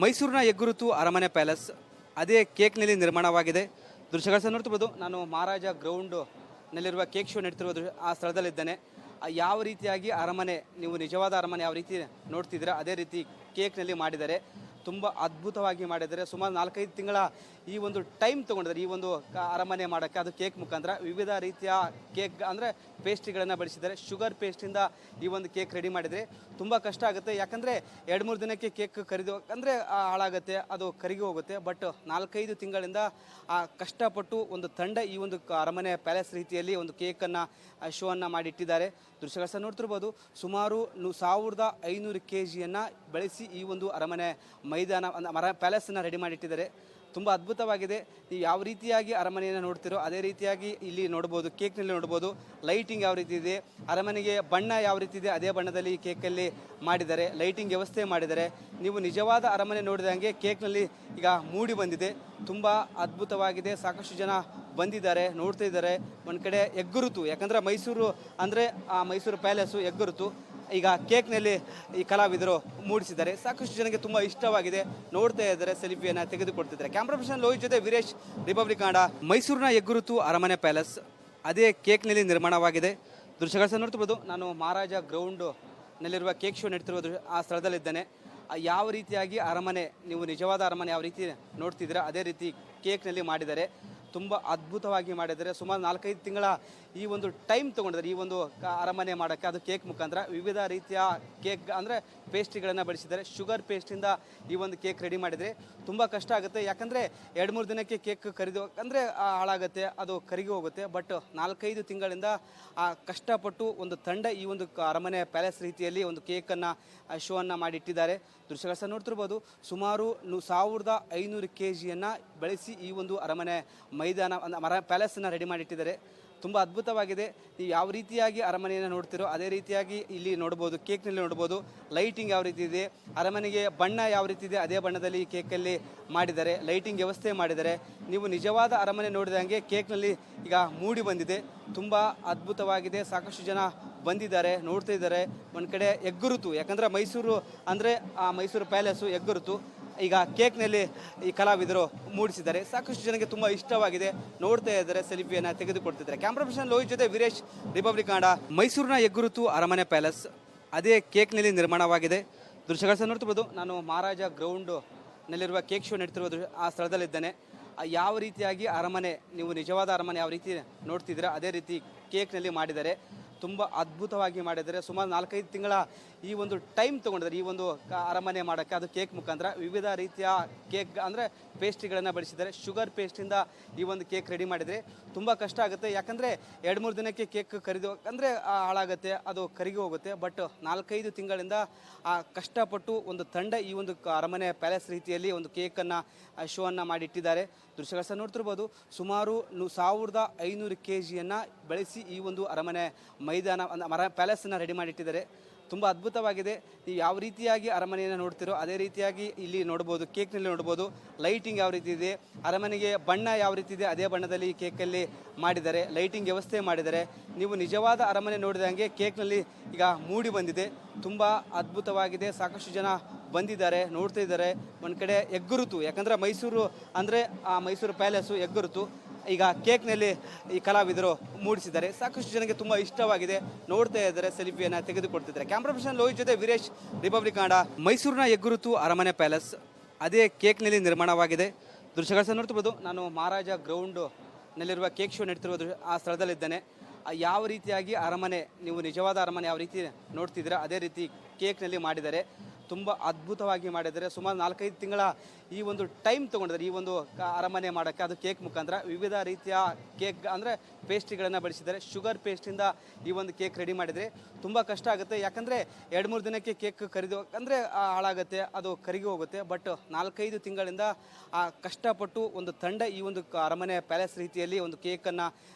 ಮೈಸೂರಿನ ಹೆಗ್ಗುರುತು ಅರಮನೆ ಪ್ಯಾಲೇಸ್ ಅದೇ ಕೇಕ್ನಲ್ಲಿ ನಿರ್ಮಾಣವಾಗಿದೆ. ದೃಶ್ಯಗಳ ನೋಡ್ತಿರ್ಬೋದು. ನಾನು ಮಹಾರಾಜ ಗ್ರೌಂಡ್ ನಲ್ಲಿರುವ ಕೇಕ್ ಶೋ ನಡೀತಿರೋದು ಆ ಸ್ಥಳದಲ್ಲಿದ್ದೇನೆ. ಯಾವ ರೀತಿಯಾಗಿ ಅರಮನೆ, ನೀವು ನಿಜವಾದ ಅರಮನೆ ಯಾವ ರೀತಿ ನೋಡ್ತಿದ್ದೀರಾ ಅದೇ ರೀತಿ ಕೇಕ್ನಲ್ಲಿ ಮಾಡಿದ್ದಾರೆ. ತುಂಬ ಅದ್ಭುತವಾಗಿ ಮಾಡಿದ್ದಾರೆ. ಸುಮಾರು 4-5 ತಿಂಗಳ ಈ ಒಂದು ಟೈಮ್ ತೊಗೊಂಡಿದ್ದಾರೆ ಈ ಒಂದು ಅರಮನೆ ಮಾಡೋಕ್ಕೆ. ಅದು ಕೇಕ್ ಮುಖಾಂತರ ವಿವಿಧ ರೀತಿಯ ಕೇಕ್ ಅಂದರೆ ಪೇಸ್ಟ್ರಿಗಳನ್ನು ಬಳಸಿದ್ದಾರೆ. ಶುಗರ್ ಪೇಸ್ಟಿಂದ ಈ ಒಂದು ಕೇಕ್ ರೆಡಿ ಮಾಡಿದರೆ ತುಂಬ ಕಷ್ಟ ಆಗುತ್ತೆ. ಯಾಕಂದರೆ 2-3 ದಿನಕ್ಕೆ ಕೇಕ್ ಕರಿದು ಅಂದರೆ ಹಾಳಾಗುತ್ತೆ, ಅದು ಕರಿಗಿ ಹೋಗುತ್ತೆ. ಬಟ್ 4-5 ತಿಂಗಳಿಂದ ಕಷ್ಟಪಟ್ಟು ಒಂದು ತಂಡ ಈ ಒಂದು ಅರಮನೆ ಪ್ಯಾಲೇಸ್ ರೀತಿಯಲ್ಲಿ ಒಂದು ಕೇಕನ್ನು ಶೋವನ್ನು ಮಾಡಿಟ್ಟಿದ್ದಾರೆ. ದೃಶ್ಯಗಳ ಸಹ ನೋಡ್ತಿರ್ಬೋದು. ಸುಮಾರು 1500 kgಯನ್ನು ಬೆಳೆಸಿ ಈ ಒಂದು ಅರಮನೆ ಮೈದಾನ ಪ್ಯಾಲೇಸನ್ನು ರೆಡಿ ಮಾಡಿಟ್ಟಿದ್ದಾರೆ. ತುಂಬ ಅದ್ಭುತವಾಗಿದೆ. ನೀವು ಯಾವ ರೀತಿಯಾಗಿ ಅರಮನೆಯನ್ನು ನೋಡ್ತಿರೋ ಅದೇ ರೀತಿಯಾಗಿ ಇಲ್ಲಿ ನೋಡ್ಬೋದು. ಕೇಕ್ನಲ್ಲಿ ನೋಡ್ಬೋದು ಲೈಟಿಂಗ್ ಯಾವ ರೀತಿ ಇದೆ, ಅರಮನೆಗೆ ಬಣ್ಣ ಯಾವ ರೀತಿ ಇದೆ ಅದೇ ಬಣ್ಣದಲ್ಲಿ ಈ ಕೇಕಲ್ಲಿ ಮಾಡಿದ್ದಾರೆ. ಲೈಟಿಂಗ್ ವ್ಯವಸ್ಥೆ ಮಾಡಿದ್ದಾರೆ. ನೀವು ನಿಜವಾದ ಅರಮನೆ ನೋಡಿದಂಗೆ ಕೇಕ್ನಲ್ಲಿ ಈಗ ಮೂಡಿ ಬಂದಿದೆ. ತುಂಬ ಅದ್ಭುತವಾಗಿದೆ. ಸಾಕಷ್ಟು ಜನ ಬಂದಿದ್ದಾರೆ, ನೋಡ್ತಾ ಇದ್ದಾರೆ. ಒಂದು ಕಡೆ ಹೆಗ್ಗುರುತು, ಯಾಕಂದರೆ ಮೈಸೂರು ಅಂದರೆ ಮೈಸೂರು ಪ್ಯಾಲೇಸು ಹೆಗ್ಗುರುತು. ಈಗ ಕೇಕ್ನಲ್ಲಿ ಈ ಕಲಾವಿದರು ಮೂಡಿಸಿದ್ದಾರೆ. ಸಾಕಷ್ಟು ಜನಕ್ಕೆ ತುಂಬ ಇಷ್ಟವಾಗಿದೆ. ನೋಡ್ತಾ ಇದ್ದಾರೆ, ಸೆಲ್ಫಿಯನ್ನು ತೆಗೆದುಕೊಡ್ತಿದ್ದಾರೆ. ಕ್ಯಾಮ್ರಾ ಪರ್ಸನ್ ಲೋಹಿತ್ ಜೊತೆ ವೀರೇಶ್, ರಿಪಬ್ಲಿಕ್ ಕನ್ನಡ. ಮೈಸೂರಿನ ಹೆಗ್ಗುರುತು ಅರಮನೆ ಪ್ಯಾಲೇಸ್ ಅದೇ ಕೇಕ್ನಲ್ಲಿ ನಿರ್ಮಾಣವಾಗಿದೆ. ದೃಶ್ಯಗಳ ಸಹ ನೋಡ್ತಿರ್ಬೋದು. ನಾನು ಮಹಾರಾಜ ಗ್ರೌಂಡ್ ನಲ್ಲಿರುವ ಕೇಕ್ ಶೋ ನಡೀತಿರೋದು ಆ ಸ್ಥಳದಲ್ಲಿದ್ದೇನೆ. ಯಾವ ರೀತಿಯಾಗಿ ಅರಮನೆ, ನೀವು ನಿಜವಾದ ಅರಮನೆ ಯಾವ ರೀತಿ ನೋಡ್ತಿದ್ದೀರಾ ಅದೇ ರೀತಿ ಕೇಕ್ನಲ್ಲಿ ಮಾಡಿದ್ದಾರೆ. ತುಂಬ ಅದ್ಭುತವಾಗಿ ಮಾಡಿದ್ದಾರೆ. ಸುಮಾರು 4-5 ತಿಂಗಳ ಈ ಒಂದು ಟೈಮ್ ತೊಗೊಂಡಿದ್ದಾರೆ ಈ ಒಂದು ಅರಮನೆ ಮಾಡೋಕ್ಕೆ. ಅದು ಕೇಕ್ ಮುಖಾಂತರ ವಿವಿಧ ರೀತಿಯ ಕೇಕ್ ಅಂದರೆ ಪೇಸ್ಟ್ರಿಗಳನ್ನು ಬಳಸಿದ್ದಾರೆ. ಶುಗರ್ ಪೇಸ್ಟಿಂದ ಈ ಒಂದು ಕೇಕ್ ರೆಡಿ ಮಾಡಿದರೆ ತುಂಬ ಕಷ್ಟ ಆಗುತ್ತೆ. ಯಾಕಂದರೆ 2-3 ದಿನಕ್ಕೆ ಕೇಕ್ ಕರಿದು ಅಂದರೆ ಹಾಳಾಗುತ್ತೆ, ಅದು ಕರಿಗಿ ಹೋಗುತ್ತೆ. ಬಟ್ 4-5 ತಿಂಗಳಿಂದ ಕಷ್ಟಪಟ್ಟು ಒಂದು ತಂಡ ಈ ಒಂದು ಅರಮನೆ ಪ್ಯಾಲೇಸ್ ರೀತಿಯಲ್ಲಿ ಒಂದು ಕೇಕನ್ನು ಶೋವನ್ನು ಮಾಡಿಟ್ಟಿದ್ದಾರೆ. ದೃಶ್ಯಗಳ ಸಹ ನೋಡ್ತಿರ್ಬೋದು. ಸುಮಾರು 1500 kgಯನ್ನು ಬೆಳೆಸಿ ಈ ಒಂದು ಅರಮನೆ ಮೈದಾನ ಪ್ಯಾಲೇಸನ್ನು ರೆಡಿ ಮಾಡಿಟ್ಟಿದ್ದಾರೆ. ತುಂಬ ಅದ್ಭುತವಾಗಿದೆ. ನೀವು ಯಾವ ರೀತಿಯಾಗಿ ಅರಮನೆಯನ್ನು ನೋಡ್ತಿರೋ ಅದೇ ರೀತಿಯಾಗಿ ಇಲ್ಲಿ ನೋಡ್ಬೋದು. ಕೇಕ್ನಲ್ಲಿ ನೋಡ್ಬೋದು ಲೈಟಿಂಗ್ ಯಾವ ರೀತಿ ಇದೆ, ಅರಮನೆಗೆ ಬಣ್ಣ ಯಾವ ರೀತಿ ಇದೆ ಅದೇ ಬಣ್ಣದಲ್ಲಿ ಈ ಕೇಕಲ್ಲಿ ಮಾಡಿದ್ದಾರೆ. ಲೈಟಿಂಗ್ ವ್ಯವಸ್ಥೆ ಮಾಡಿದ್ದಾರೆ. ನೀವು ನಿಜವಾದ ಅರಮನೆ ನೋಡಿದಂಗೆ ಕೇಕ್ನಲ್ಲಿ ಈಗ ಮೂಡಿ ಬಂದಿದೆ. ತುಂಬ ಅದ್ಭುತವಾಗಿದೆ. ಸಾಕಷ್ಟು ಜನ ಬಂದಿದ್ದಾರೆ, ನೋಡ್ತಾ ಇದ್ದಾರೆ. ಒಂದು ಕಡೆ ಹೆಗ್ಗುರುತು, ಯಾಕಂದರೆ ಮೈಸೂರು ಅಂದರೆ ಮೈಸೂರು ಪ್ಯಾಲೇಸು ಹೆಗ್ಗುರುತು. ಈಗ ಕೇಕ್ನಲ್ಲಿ ಈ ಕಲಾವಿದರು ಮೂಡಿಸಿದ್ದಾರೆ. ಸಾಕಷ್ಟು ಜನಕ್ಕೆ ತುಂಬ ಇಷ್ಟವಾಗಿದೆ. ನೋಡ್ತಾ ಇದ್ದಾರೆ, ಸೆಲ್ಫಿಯನ್ನು ತೆಗೆದುಕೊಡ್ತಿದ್ದಾರೆ. ಕ್ಯಾಮ್ರಾ ಪರ್ಸನ್ ಲೋಹಿತ್ ಜೊತೆ ವೀರೇಶ್, ರಿಪಬ್ಲಿಕ್ ಕನ್ನಡ. ಮೈಸೂರಿನ ಹೆಗ್ಗುರುತು ಅರಮನೆ ಪ್ಯಾಲೇಸ್ ಅದೇ ಕೇಕ್ನಲ್ಲಿ ನಿರ್ಮಾಣವಾಗಿದೆ. ದೃಶ್ಯಗಳ ಸಹ ನೋಡ್ತಿರ್ಬೋದು. ನಾನು ಮಹಾರಾಜ ಗ್ರೌಂಡ್ ನಲ್ಲಿರುವ ಕೇಕ್ ಶೋ ನಡೀತಿರೋದು ಆ ಸ್ಥಳದಲ್ಲಿದ್ದೇನೆ. ಯಾವ ರೀತಿಯಾಗಿ ಅರಮನೆ, ನೀವು ನಿಜವಾದ ಅರಮನೆ ಯಾವ ರೀತಿ ನೋಡ್ತಿದ್ದೀರಾ ಅದೇ ರೀತಿ ಕೇಕ್ನಲ್ಲಿ ಮಾಡಿದ್ದಾರೆ. ತುಂಬ ಅದ್ಭುತವಾಗಿ ಮಾಡಿದ್ದಾರೆ. ಸುಮಾರು 4-5 ತಿಂಗಳ ಈ ಒಂದು ಟೈಮ್ ತೊಗೊಂಡಿದ್ದಾರೆ ಈ ಒಂದು ಅರಮನೆ ಮಾಡೋಕ್ಕೆ. ಅದು ಕೇಕ್ ಮುಖಾಂತರ ವಿವಿಧ ರೀತಿಯ ಕೇಕ್ ಅಂದರೆ ಪೇಸ್ಟ್ರಿಗಳನ್ನು ಬಳಸಿದ್ದಾರೆ. ಶುಗರ್ ಪೇಸ್ಟಿಂದ ಈ ಒಂದು ಕೇಕ್ ರೆಡಿ ಮಾಡಿದರೆ ತುಂಬ ಕಷ್ಟ ಆಗುತ್ತೆ. ಯಾಕಂದರೆ 2-3 ದಿನಕ್ಕೆ ಕೇಕ್ ಕರಿದು ಅಂದರೆ ಹಾಳಾಗುತ್ತೆ, ಅದು ಕರಿಗಿ ಹೋಗುತ್ತೆ. ಬಟ್ 4-5 ತಿಂಗಳಿಂದ ಕಷ್ಟಪಟ್ಟು ಒಂದು ತಂಡ ಈ ಒಂದು ಅರಮನೆ ಪ್ಯಾಲೇಸ್ ರೀತಿಯಲ್ಲಿ ಒಂದು ಕೇಕನ್ನು ಶೋವನ್ನು ಮಾಡಿಟ್ಟಿದ್ದಾರೆ. ದೃಶ್ಯಗಳ ಸಹ ನೋಡ್ತಿರ್ಬೋದು. ಸುಮಾರು 1500 kgಯನ್ನು ಬೆಳೆಸಿ ಈ ಒಂದು ಅರಮನೆ ಮೈದಾನ ಪ್ಯಾಲೇಸನ್ನು ರೆಡಿ ಮಾಡಿಟ್ಟಿದ್ದಾರೆ. ತುಂಬ ಅದ್ಭುತವಾಗಿದೆ. ನೀವು ಯಾವ ರೀತಿಯಾಗಿ ಅರಮನೆಯನ್ನು ನೋಡ್ತಿರೋ ಅದೇ ರೀತಿಯಾಗಿ ಇಲ್ಲಿ ನೋಡ್ಬೋದು. ಕೇಕ್ನಲ್ಲಿ ನೋಡ್ಬೋದು ಲೈಟಿಂಗ್ ಯಾವ ರೀತಿ ಇದೆ, ಅರಮನೆಗೆ ಬಣ್ಣ ಯಾವ ರೀತಿ ಇದೆ ಅದೇ ಬಣ್ಣದಲ್ಲಿ ಈ ಕೇಕಲ್ಲಿ ಮಾಡಿದ್ದಾರೆ. ಲೈಟಿಂಗ್ ವ್ಯವಸ್ಥೆ ಮಾಡಿದ್ದಾರೆ. ನೀವು ನಿಜವಾದ ಅರಮನೆ ನೋಡಿದಂಗೆ ಕೇಕ್ನಲ್ಲಿ ಈಗ ಮೂಡಿ ಬಂದಿದೆ. ತುಂಬ ಅದ್ಭುತವಾಗಿದೆ. ಸಾಕಷ್ಟು ಜನ ಬಂದಿದ್ದಾರೆ, ನೋಡ್ತಾ ಇದ್ದಾರೆ. ಒಂದು ಕಡೆ ಹೆಗ್ಗುರುತು, ಯಾಕಂದರೆ ಮೈಸೂರು ಅಂದರೆ ಮೈಸೂರು ಪ್ಯಾಲೇಸು ಹೆಗ್ಗುರುತು. ಈಗ ಕೇಕ್ನಲ್ಲಿ ಈ ಕಲಾವಿದರು ಮೂಡಿಸಿದ್ದಾರೆ. ಸಾಕಷ್ಟು ಜನಕ್ಕೆ ತುಂಬ ಇಷ್ಟವಾಗಿದೆ. ನೋಡ್ತಾ ಇದ್ದಾರೆ, ಸೆಲ್ಫಿಯನ್ನು ತೆಗೆದುಕೊಡ್ತಿದ್ದಾರೆ. ಕ್ಯಾಮ್ರಾ ಪರ್ಸನ್ ಲೋಹಿತ್ ಜೊತೆ ವೀರೇಶ್, ರಿಪಬ್ಲಿಕ್ ಕನ್ನಡ. ಮೈಸೂರಿನ ಹೆಗ್ಗುರುತು ಅರಮನೆ ಪ್ಯಾಲೇಸ್ ಅದೇ ಕೇಕ್ನಲ್ಲಿ ನಿರ್ಮಾಣವಾಗಿದೆ. ದೃಶ್ಯಗಳ ಸಹ ನೋಡ್ತಿರ್ಬೋದು. ನಾನು ಮಹಾರಾಜ ಗ್ರೌಂಡ್ ನಲ್ಲಿರುವ ಕೇಕ್ ಶೋ ನಡೀತಿರೋದು ಆ ಸ್ಥಳದಲ್ಲಿದ್ದೇನೆ. ಯಾವ ರೀತಿಯಾಗಿ ಅರಮನೆ, ನೀವು ನಿಜವಾದ ಅರಮನೆ ಯಾವ ರೀತಿ ನೋಡ್ತಿದ್ದೀರಾ ಅದೇ ರೀತಿ ಕೇಕ್ನಲ್ಲಿ ಮಾಡಿದ್ದಾರೆ. ತುಂಬ ಅದ್ಭುತವಾಗಿ ಮಾಡಿದ್ದಾರೆ. ಸುಮಾರು 4-5 ತಿಂಗಳ ಈ ಒಂದು ಟೈಮ್ ತೊಗೊಂಡಿದ್ದಾರೆ ಈ ಒಂದು ಅರಮನೆ ಮಾಡೋಕ್ಕೆ. ಅದು ಕೇಕ್ ಮುಖಾಂತರ ವಿವಿಧ ರೀತಿಯ ಕೇಕ್ ಅಂದರೆ ಪೇಸ್ಟ್ರಿಗಳನ್ನು ಬಳಸಿದ್ದಾರೆ. ಶುಗರ್ ಪೇಸ್ಟಿಂದ ಈ ಒಂದು ಕೇಕ್ ರೆಡಿ ಮಾಡಿದರೆ ತುಂಬ ಕಷ್ಟ ಆಗುತ್ತೆ. ಯಾಕಂದರೆ 2-3 ದಿನಕ್ಕೆ ಕೇಕ್ ಕರಿದು ಅಂದರೆ ಹಾಳಾಗುತ್ತೆ, ಅದು ಕರಿಗಿ ಹೋಗುತ್ತೆ. ಬಟ್ 4-5 ತಿಂಗಳಿಂದ ಕಷ್ಟಪಟ್ಟು ಒಂದು ತಂಡ ಈ ಒಂದು ಅರಮನೆ ಪ್ಯಾಲೇಸ್ ರೀತಿಯಲ್ಲಿ ಒಂದು ಕೇಕನ್ನು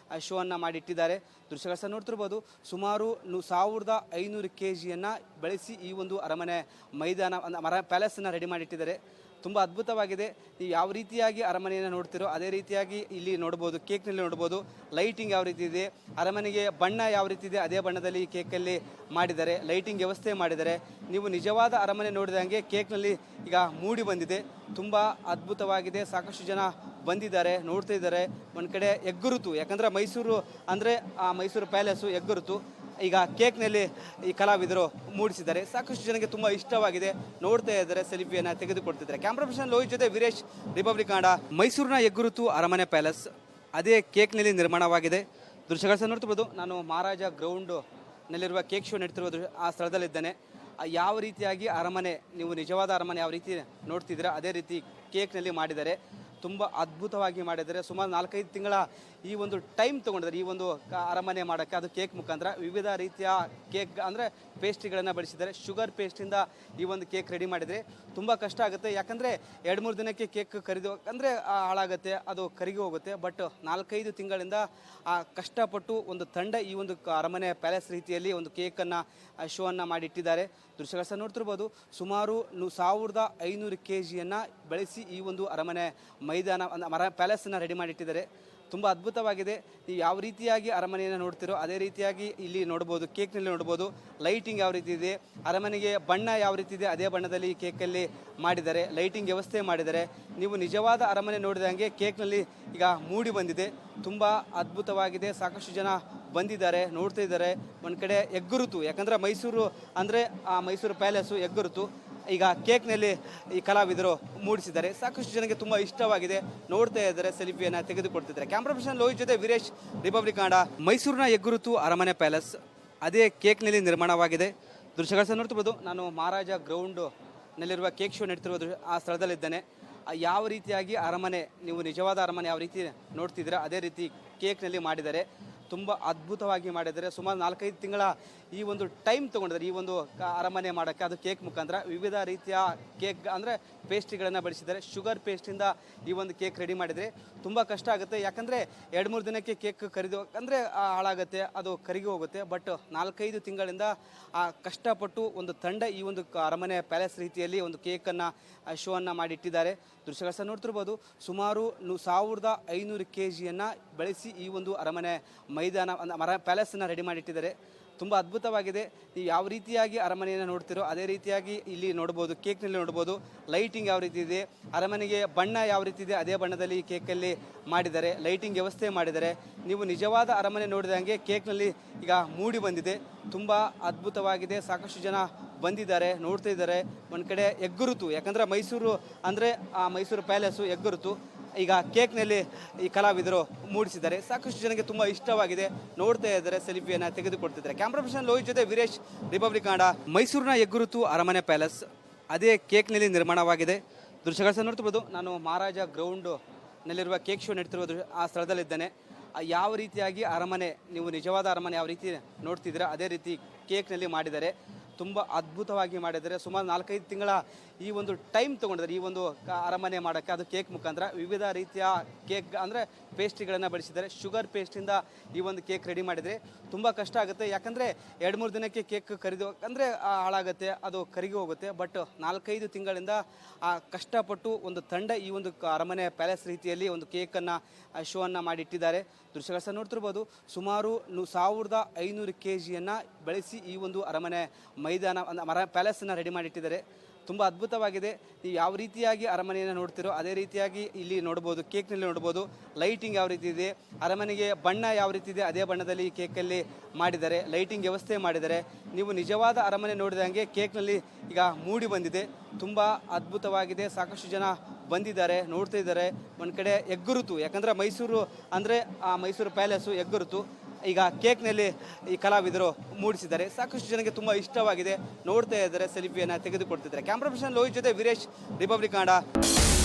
ಶೋವನ್ನು ಮಾಡಿಟ್ಟಿದ್ದಾರೆ. ದೃಶ್ಯಗಳ ಸಹ ನೋಡ್ತಿರ್ಬೋದು. ಸುಮಾರು 1500 kgಯನ್ನು ಬೆಳೆಸಿ ಈ ಒಂದು ಅರಮನೆ ಮೈದಾನ ಪ್ಯಾಲೇಸನ್ನು ರೆಡಿ ಮಾಡಿಟ್ಟಿದ್ದಾರೆ. ತುಂಬ ಅದ್ಭುತವಾಗಿದೆ. ನೀವು ಯಾವ ರೀತಿಯಾಗಿ ಅರಮನೆಯನ್ನು ನೋಡ್ತಿರೋ ಅದೇ ರೀತಿಯಾಗಿ ಇಲ್ಲಿ ನೋಡ್ಬೋದು, ಕೇಕ್ನಲ್ಲಿ ನೋಡ್ಬೋದು. ಲೈಟಿಂಗ್ ಯಾವ ರೀತಿ ಇದೆ, ಅರಮನೆಗೆ ಬಣ್ಣ ಯಾವ ರೀತಿ ಇದೆ ಅದೇ ಬಣ್ಣದಲ್ಲಿ ಈ ಕೇಕಲ್ಲಿ ಮಾಡಿದ್ದಾರೆ. ಲೈಟಿಂಗ್ ವ್ಯವಸ್ಥೆ ಮಾಡಿದ್ದಾರೆ. ನೀವು ನಿಜವಾದ ಅರಮನೆ ನೋಡಿದಂಗೆ ಕೇಕ್ನಲ್ಲಿ ಈಗ ಮೂಡಿ ಬಂದಿದೆ. ತುಂಬ ಅದ್ಭುತವಾಗಿದೆ. ಸಾಕಷ್ಟು ಜನ ಬಂದಿದ್ದಾರೆ, ನೋಡ್ತಾ ಇದ್ದಾರೆ. ಒಂದು ಕಡೆ ಎಗ್ಗುರುತು, ಯಾಕಂದರೆ ಮೈಸೂರು ಅಂದರೆ ಆ ಮೈಸೂರು ಪ್ಯಾಲೇಸು ಎಗ್ಗುರುತು. ಈಗ ಕೇಕ್ನಲ್ಲಿ ಈ ಕಲಾವಿದರು ಮೂಡಿಸಿದ್ದಾರೆ. ಸಾಕಷ್ಟು ಜನಕ್ಕೆ ತುಂಬ ಇಷ್ಟವಾಗಿದೆ, ನೋಡ್ತಾ ಇದ್ದಾರೆ, ಸೆಲ್ಫಿಯನ್ನು ತೆಗೆದುಕೊಳ್ತಿದ್ದಾರೆ. ಕ್ಯಾಮ್ರಾ ಪರ್ಸನ್ ಲೋಹಿತ್ ಜೊತೆ ವೀರೇಶ್, ರಿಪಬ್ಲಿಕ್ ಕನ್ನಡ. ಮೈಸೂರಿನ ಎಗ್ಗುರುತು ಅರಮನೆ ಪ್ಯಾಲೇಸ್ ಅದೇ ಕೇಕ್ನಲ್ಲಿ ನಿರ್ಮಾಣವಾಗಿದೆ. ದೃಶ್ಯಗಳು ನೋಡ್ತಿರ್ಬೋದು. ನಾನು ಮಹಾರಾಜ ಗ್ರೌಂಡ್ನಲ್ಲಿರುವ ಕೇಕ್ ಶೋ ನಡೀತಿರುವ ಆ ಸ್ಥಳದಲ್ಲಿದ್ದೇನೆ. ಯಾವ ರೀತಿಯಾಗಿ ಅರಮನೆ, ನೀವು ನಿಜವಾದ ಅರಮನೆ ಯಾವ ರೀತಿ ನೋಡ್ತಿದ್ದೀರಾ ಅದೇ ರೀತಿ ಕೇಕ್ನಲ್ಲಿ ಮಾಡಿದ್ದಾರೆ. ತುಂಬ ಅದ್ಭುತವಾಗಿ ಮಾಡಿದ್ದಾರೆ. ಸುಮಾರು 4-5 ತಿಂಗಳ ಈ ಒಂದು ಟೈಮ್ ತೊಗೊಂಡಿದ್ದಾರೆ ಈ ಒಂದು ಅರಮನೆ ಮಾಡೋಕ್ಕೆ. ಅದು ಕೇಕ್ ಮುಖಾಂತರ ವಿವಿಧ ರೀತಿಯ ಕೇಕ್ ಅಂದರೆ ಪೇಸ್ಟ್ರಿಗಳನ್ನು ಬಳಸಿದ್ದಾರೆ. ಶುಗರ್ ಪೇಸ್ಟಿಂದ ಈ ಒಂದು ಕೇಕ್ ರೆಡಿ ಮಾಡಿದರೆ ತುಂಬ ಕಷ್ಟ ಆಗುತ್ತೆ. ಯಾಕಂದರೆ 2-3 ದಿನಕ್ಕೆ ಕೇಕ್ ಕರಿದು ಅಂದರೆ ಹಾಳಾಗುತ್ತೆ, ಅದು ಕರಿಗಿ ಹೋಗುತ್ತೆ. ಬಟ್ 4-5 ತಿಂಗಳಿಂದ ಕಷ್ಟಪಟ್ಟು ಒಂದು ತಂಡ ಈ ಒಂದು ಅರಮನೆ ಪ್ಯಾಲೇಸ್ ರೀತಿಯಲ್ಲಿ ಒಂದು ಕೇಕನ್ನು ಶೋವನ್ನು ಮಾಡಿಟ್ಟಿದ್ದಾರೆ. ದೃಶ್ಯಗಳು ಸಹ ನೋಡ್ತಿರ್ಬೋದು. ಸುಮಾರು 1500 kgಯನ್ನು ಬೆಳೆಸಿ ಈ ಒಂದು ಅರಮನೆ ಪ್ಯಾಲೇಸನ್ನು ರೆಡಿ ಮಾಡಿಟ್ಟಿದ್ದಾರೆ. ತುಂಬ ಅದ್ಭುತವಾಗಿದೆ. ನೀವು ಯಾವ ರೀತಿಯಾಗಿ ಅರಮನೆಯನ್ನು ನೋಡ್ತಿರೋ ಅದೇ ರೀತಿಯಾಗಿ ಇಲ್ಲಿ ನೋಡ್ಬೋದು, ಕೇಕ್ನಲ್ಲಿ ನೋಡ್ಬೋದು. ಲೈಟಿಂಗ್ ಯಾವ ರೀತಿ ಇದೆ, ಅರಮನೆಗೆ ಬಣ್ಣ ಯಾವ ರೀತಿ ಇದೆ ಅದೇ ಬಣ್ಣದಲ್ಲಿ ಈ ಕೇಕಲ್ಲಿ ಮಾಡಿದ್ದಾರೆ. ಲೈಟಿಂಗ್ ವ್ಯವಸ್ಥೆ ಮಾಡಿದ್ದಾರೆ. ನೀವು ನಿಜವಾದ ಅರಮನೆ ನೋಡಿದಂಗೆ ಕೇಕ್ನಲ್ಲಿ ಈಗ ಮೂಡಿ ಬಂದಿದೆ. ತುಂಬ ಅದ್ಭುತವಾಗಿದೆ. ಸಾಕಷ್ಟು ಜನ ಬಂದಿದ್ದಾರೆ, ನೋಡ್ತಾ ಇದ್ದಾರೆ. ಒಂದು ಕಡೆ ಎಗ್ಗುರುತು, ಯಾಕಂದರೆ ಮೈಸೂರು ಅಂದರೆ ಆ ಮೈಸೂರು ಪ್ಯಾಲೇಸು ಎಗ್ಗುರುತು. ಈಗ ಕೇಕ್ನಲ್ಲಿ ಈ ಕಲಾವಿದರು ಮೂಡಿಸಿದ್ದಾರೆ. ಸಾಕಷ್ಟು ಜನಕ್ಕೆ ತುಂಬ ಇಷ್ಟವಾಗಿದೆ, ನೋಡ್ತಾ ಇದ್ದಾರೆ, ಸೆಲ್ಫಿಯನ್ನು ತೆಗೆದುಕೊಳ್ತಿದ್ದಾರೆ. ಕ್ಯಾಮ್ರಾ ಪರ್ಸನ್ ಲೋಹಿತ್ ಜೊತೆ ವೀರೇಶ್, ರಿಪಬ್ಲಿಕ್ ಕನ್ನಡ. ಮೈಸೂರಿನ ಎಗ್ಗುರುತು ಅರಮನೆ ಪ್ಯಾಲೇಸ್ ಅದೇ ಕೇಕ್ನಲ್ಲಿ ನಿರ್ಮಾಣವಾಗಿದೆ. ದೃಶ್ಯಗಳು ಸಹ ನೋಡ್ತಿರ್ಬೋದು. ನಾನು ಮಹಾರಾಜ ಗ್ರೌಂಡ್ನಲ್ಲಿರುವ ಕೇಕ್ ಶೋ ನಡೀತಿರುವ ಆ ಸ್ಥಳದಲ್ಲಿದ್ದೇನೆ. ಯಾವ ರೀತಿಯಾಗಿ ಅರಮನೆ, ನೀವು ನಿಜವಾದ ಅರಮನೆ ಯಾವ ರೀತಿ ನೋಡ್ತಿದ್ದೀರಾ ಅದೇ ರೀತಿ ಕೇಕ್ನಲ್ಲಿ ಮಾಡಿದ್ದಾರೆ. ತುಂಬ ಅದ್ಭುತವಾಗಿ ಮಾಡಿದ್ದಾರೆ. ಸುಮಾರು 4-5 ತಿಂಗಳ ಈ ಒಂದು ಟೈಮ್ ತೊಗೊಂಡಿದ್ದಾರೆ ಈ ಒಂದು ಅರಮನೆ ಮಾಡೋಕ್ಕೆ. ಅದು ಕೇಕ್ ಮುಖಾಂತರ ವಿವಿಧ ರೀತಿಯ ಕೇಕ್ ಅಂದರೆ ಪೇಸ್ಟ್ರಿಗಳನ್ನು ಬಳಸಿದ್ದಾರೆ. ಶುಗರ್ ಪೇಸ್ಟಿಂದ ಈ ಒಂದು ಕೇಕ್ ರೆಡಿ ಮಾಡಿದರೆ ತುಂಬ ಕಷ್ಟ ಆಗುತ್ತೆ. ಯಾಕಂದರೆ 2-3 ದಿನಕ್ಕೆ ಕೇಕ್ ಕರಿದು ಅಂದರೆ ಹಾಳಾಗುತ್ತೆ, ಅದು ಕರಿಗಿ ಹೋಗುತ್ತೆ. ಬಟ್ 4-5 ತಿಂಗಳಿಂದ ಕಷ್ಟಪಟ್ಟು ಒಂದು ತಂಡ ಈ ಒಂದು ಅರಮನೆ ಪ್ಯಾಲೇಸ್ ರೀತಿಯಲ್ಲಿ ಒಂದು ಕೇಕನ್ನು ಶೋವನ್ನು ಮಾಡಿಟ್ಟಿದ್ದಾರೆ. ದೃಶ್ಯಗಳು ಸಹ ನೋಡ್ತಿರ್ಬೋದು. ಸುಮಾರು 1500 kgಯನ್ನು ಬೆಳೆಸಿ ಈ ಒಂದು ಅರಮನೆ ಪ್ಯಾಲೇಸನ್ನು ರೆಡಿ ಮಾಡಿಟ್ಟಿದ್ದಾರೆ. ತುಂಬ ಅದ್ಭುತವಾಗಿದೆ. ನೀವು ಯಾವ ರೀತಿಯಾಗಿ ಅರಮನೆಯನ್ನು ನೋಡ್ತಿರೋ ಅದೇ ರೀತಿಯಾಗಿ ಇಲ್ಲಿ ನೋಡ್ಬೋದು, ಕೇಕ್ನಲ್ಲಿ ನೋಡ್ಬೋದು. ಲೈಟಿಂಗ್ ಯಾವ ರೀತಿ ಇದೆ, ಅರಮನೆಗೆ ಬಣ್ಣ ಯಾವ ರೀತಿ ಇದೆ ಅದೇ ಬಣ್ಣದಲ್ಲಿ ಈ ಕೇಕಲ್ಲಿ ಮಾಡಿದ್ದಾರೆ. ಲೈಟಿಂಗ್ ವ್ಯವಸ್ಥೆ ಮಾಡಿದ್ದಾರೆ. ನೀವು ನಿಜವಾದ ಅರಮನೆ ನೋಡಿದಂಗೆ ಕೇಕ್ನಲ್ಲಿ ಈಗ ಮೂಡಿ ಬಂದಿದೆ. ತುಂಬ ಅದ್ಭುತವಾಗಿದೆ. ಸಾಕಷ್ಟು ಜನ ಬಂದಿದ್ದಾರೆ, ನೋಡ್ತಾ ಇದ್ದಾರೆ. ಒಂದು ಕಡೆ ಎಗ್ಗುರುತು, ಯಾಕಂದರೆ ಮೈಸೂರು ಅಂದರೆ ಆ ಮೈಸೂರು ಪ್ಯಾಲೇಸು ಎಗ್ಗುರುತು. ಈಗ ಕೇಕ್ನಲ್ಲಿ ಈ ಕಲಾವಿದರು ಮೂಡಿಸಿದ್ದಾರೆ. ಸಾಕಷ್ಟು ಜನಕ್ಕೆ ತುಂಬ ಇಷ್ಟವಾಗಿದೆ, ನೋಡ್ತಾ ಇದ್ದಾರೆ, ಸೆಲ್ಫಿಯನ್ನು ತೆಗೆದುಕೊಳ್ತಿದ್ದಾರೆ. ಕ್ಯಾಮ್ರಾ ಪರ್ಸನ್ ಲೋಹಿತ್ ಜೊತೆ ವೀರೇಶ್, ರಿಪಬ್ಲಿಕ್ ಕನ್ನಡ. ಮೈಸೂರಿನ ಎಗ್ಗುರುತು ಅರಮನೆ ಪ್ಯಾಲೇಸ್ ಅದೇ ಕೇಕ್ನಲ್ಲಿ ನಿರ್ಮಾಣವಾಗಿದೆ. ದೃಶ್ಯಗಳು ಸಹ ನೋಡ್ತಿರ್ಬೋದು. ನಾನು ಮಹಾರಾಜ ಗ್ರೌಂಡ್ನಲ್ಲಿರುವ ಕೇಕ್ ಶೋ ನಡೀತಿರುವ ಆ ಸ್ಥಳದಲ್ಲಿದ್ದೇನೆ. ಯಾವ ರೀತಿಯಾಗಿ ಅರಮನೆ, ನೀವು ನಿಜವಾದ ಅರಮನೆ ಯಾವ ರೀತಿ ನೋಡ್ತಿದ್ದೀರಾ ಅದೇ ರೀತಿ ಕೇಕ್ನಲ್ಲಿ ಮಾಡಿದ್ದಾರೆ. ತುಂಬ ಅದ್ಭುತವಾಗಿ ಮಾಡಿದ್ದಾರೆ. ಸುಮಾರು 4-5 ತಿಂಗಳ ಈ ಒಂದು ಟೈಮ್ ತೊಗೊಂಡಿದ್ದಾರೆ ಈ ಒಂದು ಅರಮನೆ ಮಾಡೋಕ್ಕೆ. ಅದು ಕೇಕ್ ಮುಖಾಂತರ ವಿವಿಧ ರೀತಿಯ ಕೇಕ್ ಅಂದರೆ ಪೇಸ್ಟ್ರಿಗಳನ್ನು ಬಳಸಿದ್ದಾರೆ. ಶುಗರ್ ಪೇಸ್ಟಿಂದ ಈ ಒಂದು ಕೇಕ್ ರೆಡಿ ಮಾಡಿದರೆ ತುಂಬ ಕಷ್ಟ ಆಗುತ್ತೆ. ಯಾಕಂದರೆ 2-3 ದಿನಕ್ಕೆ ಕೇಕ್ ಕರಿದು ಅಂದರೆ ಹಾಳಾಗುತ್ತೆ, ಅದು ಕರಿಗಿ ಹೋಗುತ್ತೆ. ಬಟ್ 4-5 ತಿಂಗಳಿಂದ ಕಷ್ಟಪಟ್ಟು ಒಂದು ತಂಡ ಈ ಒಂದು ಅರಮನೆ ಪ್ಯಾಲೇಸ್ ರೀತಿಯಲ್ಲಿ ಒಂದು ಕೇಕನ್ನು ಶೋವನ್ನು ಮಾಡಿಟ್ಟಿದ್ದಾರೆ. ದೃಶ್ಯಗಳು ಸಹ ನೋಡ್ತಿರ್ಬೋದು. ಸುಮಾರು 1500 kgಯನ್ನು ಬೆಳೆಸಿ ಈ ಒಂದು ಅರಮನೆ ಪ್ಯಾಲೇಸನ್ನು ರೆಡಿ ಮಾಡಿಟ್ಟಿದ್ದಾರೆ. ತುಂಬ ಅದ್ಭುತವಾಗಿದೆ. ನೀವು ಯಾವ ರೀತಿಯಾಗಿ ಅರಮನೆಯನ್ನು ನೋಡ್ತಿರೋ ಅದೇ ರೀತಿಯಾಗಿ ಇಲ್ಲಿ ನೋಡ್ಬೋದು, ಕೇಕ್ನಲ್ಲಿ ನೋಡ್ಬೋದು. ಲೈಟಿಂಗ್ ಯಾವ ರೀತಿ ಇದೆ, ಅರಮನೆಗೆ ಬಣ್ಣ ಯಾವ ರೀತಿ ಇದೆ ಅದೇ ಬಣ್ಣದಲ್ಲಿ ಈ ಕೇಕಲ್ಲಿ ಮಾಡಿದ್ದಾರೆ. ಲೈಟಿಂಗ್ ವ್ಯವಸ್ಥೆ ಮಾಡಿದ್ದಾರೆ. ನೀವು ನಿಜವಾದ ಅರಮನೆ ನೋಡಿದಂಗೆ ಕೇಕ್ನಲ್ಲಿ ಈಗ ಮೂಡಿ ಬಂದಿದೆ. ತುಂಬ ಅದ್ಭುತವಾಗಿದೆ. ಸಾಕಷ್ಟು ಜನ ಬಂದಿದ್ದಾರೆ, ನೋಡ್ತಾ ಇದ್ದಾರೆ. ಒಂದು ಕಡೆ ಎಗ್ಗುರುತು, ಯಾಕಂದರೆ ಮೈಸೂರು ಅಂದರೆ ಆ ಮೈಸೂರು ಪ್ಯಾಲೇಸು ಎಗ್ಗುರುತು. ಈಗ ಕೇಕ್ನಲ್ಲಿ ಈ ಕಲಾವಿದರು ಮೂಡಿಸಿದ್ದಾರೆ. ಸಾಕಷ್ಟು ಜನಕ್ಕೆ ತುಂಬ ಇಷ್ಟವಾಗಿದೆ, ನೋಡ್ತಾ ಇದ್ದಾರೆ, ಸೆಲ್ಫಿಯನ್ನು ತೆಗೆದುಕೊಳ್ತಿದ್ದಾರೆ. ಕ್ಯಾಮ್ರಾ ಪರ್ಸನ್ ಲೋಹಿತ್ ಜೊತೆ ವೀರೇಶ್, ರಿಪಬ್ಲಿಕ್ ಕನ್ನಡ.